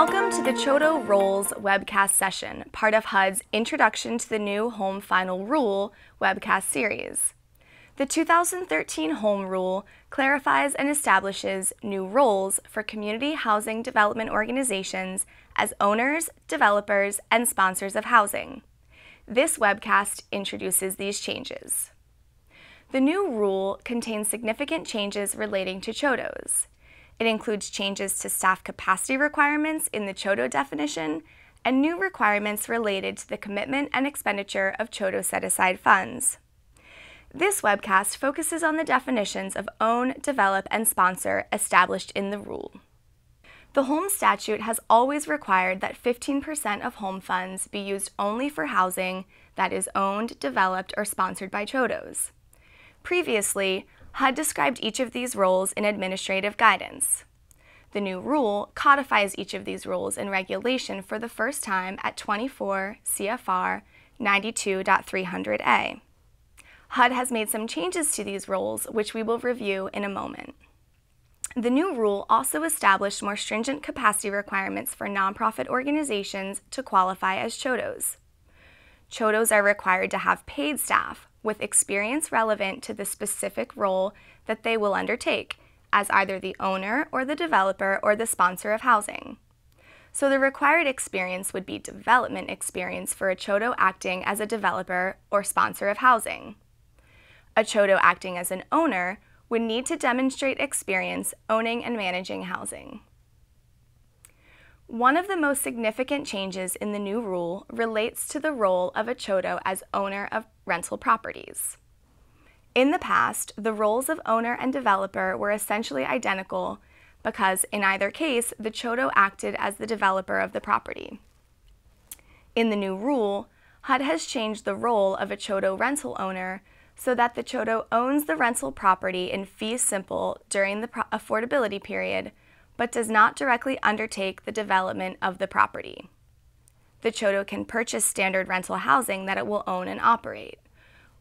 Welcome to the CHDO Rules webcast session, part of HUD's Introduction to the New Home Final Rule webcast series. The 2013 Home Rule clarifies and establishes new roles for community housing development organizations as owners, developers, and sponsors of housing. This webcast introduces these changes. The new rule contains significant changes relating to CHDOs. It includes changes to staff capacity requirements in the CHDO definition and new requirements related to the commitment and expenditure of CHDO set-aside funds. This webcast focuses on the definitions of own, develop, and sponsor established in the rule. The home statute has always required that 15% of home funds be used only for housing that is owned, developed, or sponsored by CHDOs. Previously, HUD described each of these roles in administrative guidance. The new rule codifies each of these roles in regulation for the first time at 24 CFR 92.300A. HUD has made some changes to these roles, which we will review in a moment. The new rule also established more stringent capacity requirements for nonprofit organizations to qualify as CHDOs. CHDOs are required to have paid staff with experience relevant to the specific role that they will undertake as either the owner or the developer or the sponsor of housing. So the required experience would be development experience for a CHDO acting as a developer or sponsor of housing. A CHDO acting as an owner would need to demonstrate experience owning and managing housing. One of the most significant changes in the new rule relates to the role of a CHDO as owner of rental properties. In the past, the roles of owner and developer were essentially identical because, in either case, the CHDO acted as the developer of the property. In the new rule, HUD has changed the role of a CHDO rental owner so that the CHDO owns the rental property in fee simple during the affordability period, but does not directly undertake the development of the property. The CHDO can purchase standard rental housing that it will own and operate.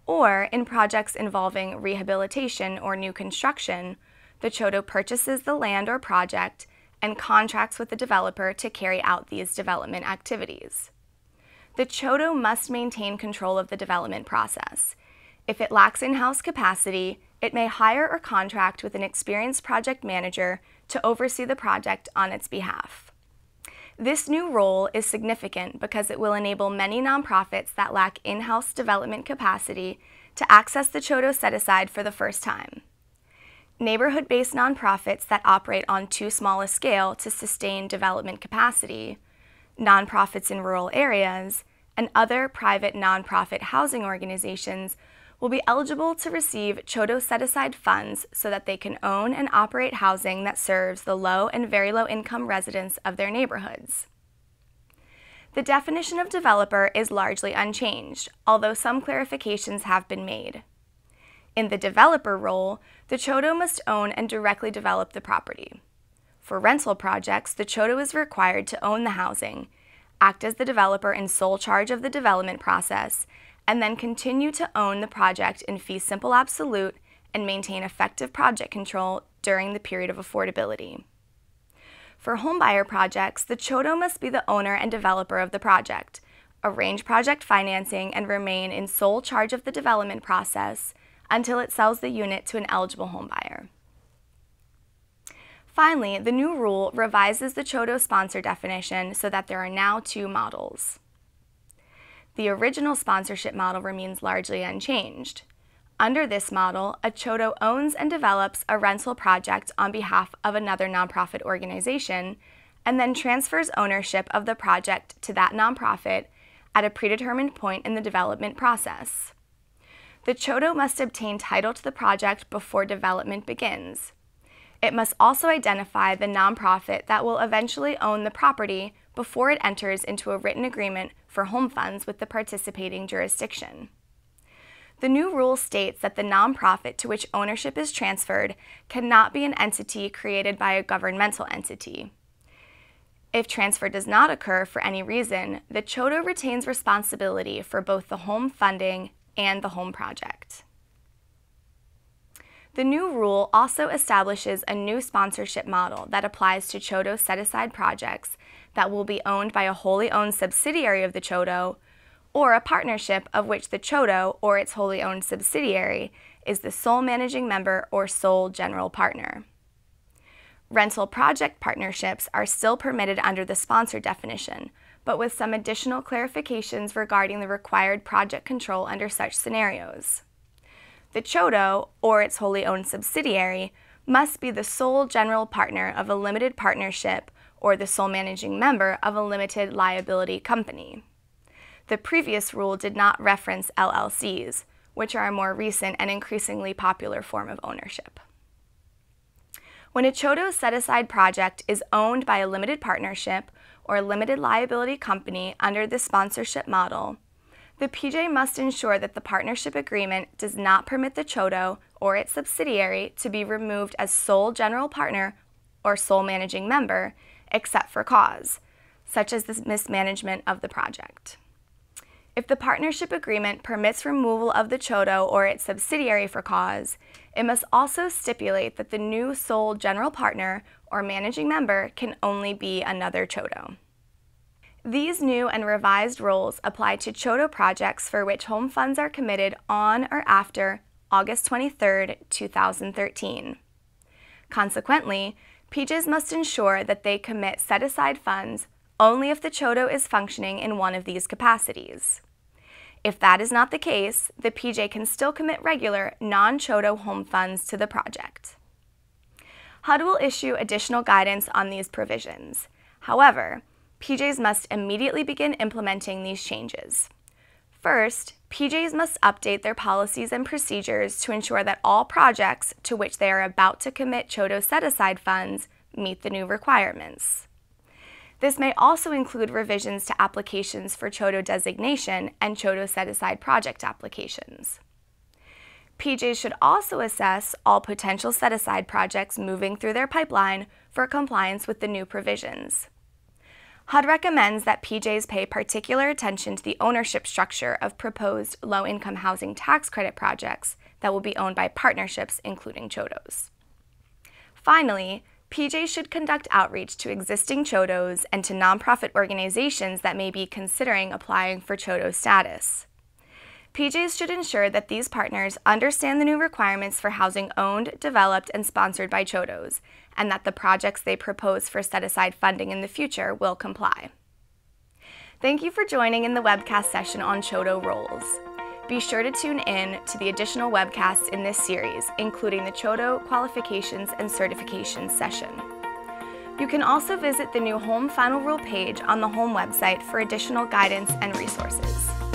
Or, in projects involving rehabilitation or new construction, the CHDO purchases the land or project and contracts with the developer to carry out these development activities. The CHDO must maintain control of the development process. If it lacks in-house capacity, it may hire or contract with an experienced project manager to oversee the project on its behalf. This new role is significant because it will enable many nonprofits that lack in-house development capacity to access the CHDO set-aside for the first time. Neighborhood-based nonprofits that operate on too small a scale to sustain development capacity, nonprofits in rural areas, and other private nonprofit housing organizations will be eligible to receive CHDO set-aside funds so that they can own and operate housing that serves the low and very low income residents of their neighborhoods. The definition of developer is largely unchanged, although some clarifications have been made. In the developer role, the CHDO must own and directly develop the property. For rental projects, the CHDO is required to own the housing, act as the developer in sole charge of the development process, and then continue to own the project in fee simple absolute and maintain effective project control during the period of affordability. For homebuyer projects, the CHDO must be the owner and developer of the project, arrange project financing, and remain in sole charge of the development process until it sells the unit to an eligible homebuyer. Finally, the new rule revises the CHDO sponsor definition so that there are now two models. The original sponsorship model remains largely unchanged. Under this model, a CHDO owns and develops a rental project on behalf of another nonprofit organization and then transfers ownership of the project to that nonprofit at a predetermined point in the development process. The CHDO must obtain title to the project before development begins. It must also identify the nonprofit that will eventually own the property before it enters into a written agreement for home funds with the participating jurisdiction. The new rule states that the nonprofit to which ownership is transferred cannot be an entity created by a governmental entity. If transfer does not occur for any reason, the CHDO retains responsibility for both the home funding and the home project. The new rule also establishes a new sponsorship model that applies to CHDO set-aside projects that will be owned by a wholly owned subsidiary of the CHDO, or a partnership of which the CHDO or its wholly owned subsidiary is the sole managing member or sole general partner. Rental project partnerships are still permitted under the sponsor definition, but with some additional clarifications regarding the required project control under such scenarios. The CHDO, or its wholly owned subsidiary, must be the sole general partner of a limited partnership or the sole managing member of a limited liability company. The previous rule did not reference LLCs, which are a more recent and increasingly popular form of ownership. When a CHDO set-aside project is owned by a limited partnership or a limited liability company under the sponsorship model, the PJ must ensure that the partnership agreement does not permit the CHDO or its subsidiary to be removed as sole general partner or sole managing member, except for cause, such as the mismanagement of the project. If the partnership agreement permits removal of the CHDO or its subsidiary for cause, it must also stipulate that the new sole general partner or managing member can only be another CHDO. These new and revised rules apply to CHDO projects for which home funds are committed on or after August 23, 2013. Consequently, PJs must ensure that they commit set-aside funds only if the CHDO is functioning in one of these capacities. If that is not the case, the PJ can still commit regular, non-CHDO home funds to the project. HUD will issue additional guidance on these provisions. However, PJs must immediately begin implementing these changes. First, PJs must update their policies and procedures to ensure that all projects to which they are about to commit CHDO set-aside funds meet the new requirements. This may also include revisions to applications for CHDO designation and CHDO set-aside project applications. PJs should also assess all potential set-aside projects moving through their pipeline for compliance with the new provisions. HUD recommends that PJs pay particular attention to the ownership structure of proposed low-income housing tax credit projects that will be owned by partnerships, including CHDOs. Finally, PJs should conduct outreach to existing CHDOs and to nonprofit organizations that may be considering applying for CHDO status. PJs should ensure that these partners understand the new requirements for housing owned, developed, and sponsored by CHDOs, and that the projects they propose for set-aside funding in the future will comply. Thank you for joining in the webcast session on CHDO roles. Be sure to tune in to the additional webcasts in this series, including the CHDO Qualifications and Certifications session. You can also visit the new Home Final Rule page on the Home website for additional guidance and resources.